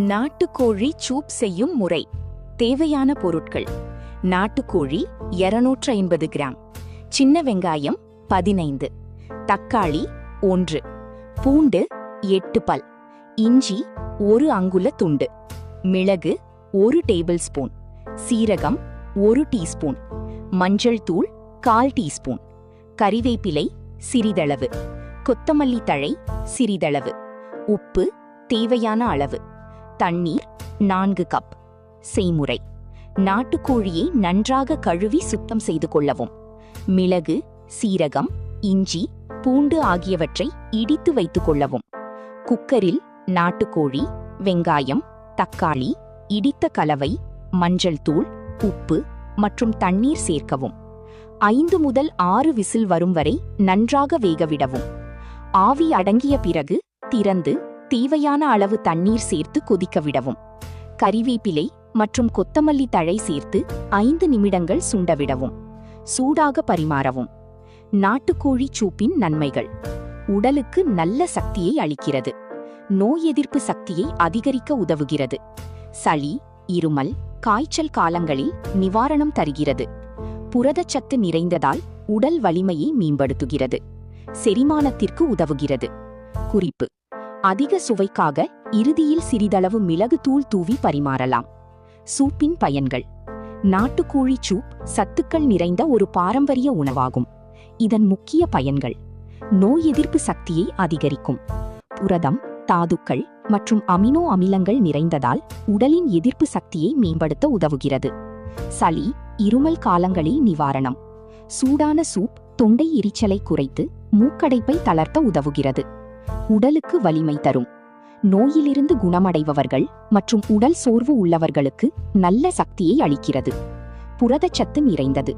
நாட்டுக்கோழி சூப் செய்யும் முறை. தேவையான பொருட்கள்: நாட்டுக்கோழி 250 கிராம், சின்ன வெங்காயம் 15, தக்காளி 1, பூண்டு 8 பல், இஞ்சி 1 அங்குல துண்டு, மிளகு 1 டேபிள் ஸ்பூன், சீரகம் 1 டீஸ்பூன், மஞ்சள் தூள் 1/4 டீஸ்பூன், கறிவேப்பிலை சிறிதளவு, கொத்தமல்லி தழை சிறிதளவு, உப்பு தேவையான அளவு, தண்ணீர் 4 கப். செய்முறை: நாட்டுக்கோழியை நன்றாக கழுவி சுத்தம் செய்து கொள்ளவும். மிளகு, சீரகம், இஞ்சி, பூண்டு ஆகியவற்றை இடித்து வைத்துக் கொள்ளவும். குக்கரில் நாட்டுக்கோழி, வெங்காயம், தக்காளி, இடித்த கலவை, மஞ்சள் தூள், உப்பு மற்றும் தண்ணீர் சேர்க்கவும். 5 முதல் 6 விசில் வரும் வரை நன்றாக வேகவிடவும். ஆவி அடங்கிய பிறகு திறந்து தேவையான அளவு தண்ணீர் சேர்த்து கொதிக்க விடவும். கறிவேப்பிலை மற்றும் கொத்தமல்லி தழை சேர்த்து 5 நிமிடங்கள் சுண்டவிடவும். சூடாக பரிமாறவும். நாட்டுக்கோழி சூப்பின் நன்மைகள்: உடலுக்கு நல்ல சக்தியை அளிக்கிறது, நோய் எதிர்ப்பு சக்தியை அதிகரிக்க உதவுகிறது, சளி, இருமல், காய்ச்சல் காலங்களில் நிவாரணம் தருகிறது, புரதச்சத்து நிறைந்ததால் உடல் வலிமையை மேம்படுத்துகிறது, செரிமானத்திற்கு உதவுகிறது. குறிப்பு: அதிக சுவைக்காக இறுதியில் சிறிதளவு மிளகு தூள் தூவி பரிமாறலாம். சூப்பின் பயன்கள்: நாட்டுக்கோழி சூப் சத்துக்கள் நிறைந்த ஒரு பாரம்பரிய உணவாகும். இதன் முக்கிய பயன்கள்: நோய் எதிர்ப்பு சக்தியை அதிகரிக்கும், புரதம், தாதுக்கள் மற்றும் அமினோ அமிலங்கள் நிறைந்ததால் உடலின் எதிர்ப்பு சக்தியை மேம்படுத்த உதவுகிறது, சளி, இருமல் காலங்களில் நிவாரணம், சூடான சூப் தொண்டை எரிச்சலை குறைத்து மூக்கடைப்பை தளர்த்த உதவுகிறது, உடலுக்கு வலிமை தரும், நோயிலிருந்து குணமடைபவர்கள் மற்றும் உடல் சோர்வு உள்ளவர்களுக்கு நல்ல சக்தியை அளிக்கிறது, புரதச்சத்து நிறைந்தது,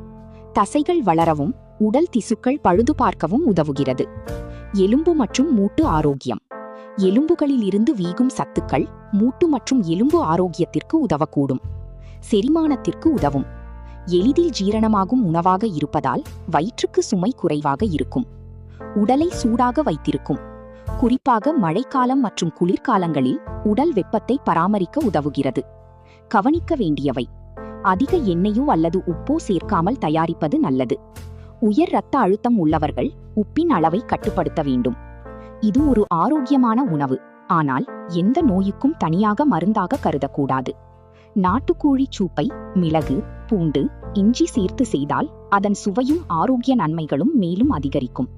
தசைகள் வளரவும் உடல் திசுக்கள் பழுது பார்க்கவும் உதவுகிறது, எலும்பு மற்றும் மூட்டு ஆரோக்கியம், எலும்புகளில் இருந்து வீகும் சத்துக்கள் மூட்டு மற்றும் எலும்பு ஆரோக்கியத்திற்கு உதவக்கூடும், செரிமானத்திற்கு உதவும், எளிதில் ஜீரணமாகும் உணவாக இருப்பதால் வயிற்றுக்கு சுமை குறைவாக இருக்கும், உடலை சூடாக வைத்திருக்கும், குறிப்பாக மழைக்காலம் மற்றும் குளிர்காலங்களில் உடல் வெப்பத்தை பராமரிக்க உதவுகிறது. கவனிக்க வேண்டியவை: அதிக எண்ணெயோ அல்லது உப்போ சேர்க்காமல் தயாரிப்பது நல்லது. உயர் இரத்த அழுத்தம் உள்ளவர்கள் உப்பின் அளவை கட்டுப்படுத்த வேண்டும். இது ஒரு ஆரோக்கியமான உணவு, ஆனால் எந்த நோய்க்கும் தனியாக மருந்தாக கருதக்கூடாது. நாட்டுக்கோழி சூப்பை மிளகு, பூண்டு, இஞ்சி சேர்த்து செய்தால் அதன் சுவையும் ஆரோக்கிய நன்மைகளும் மேலும் அதிகரிக்கும்.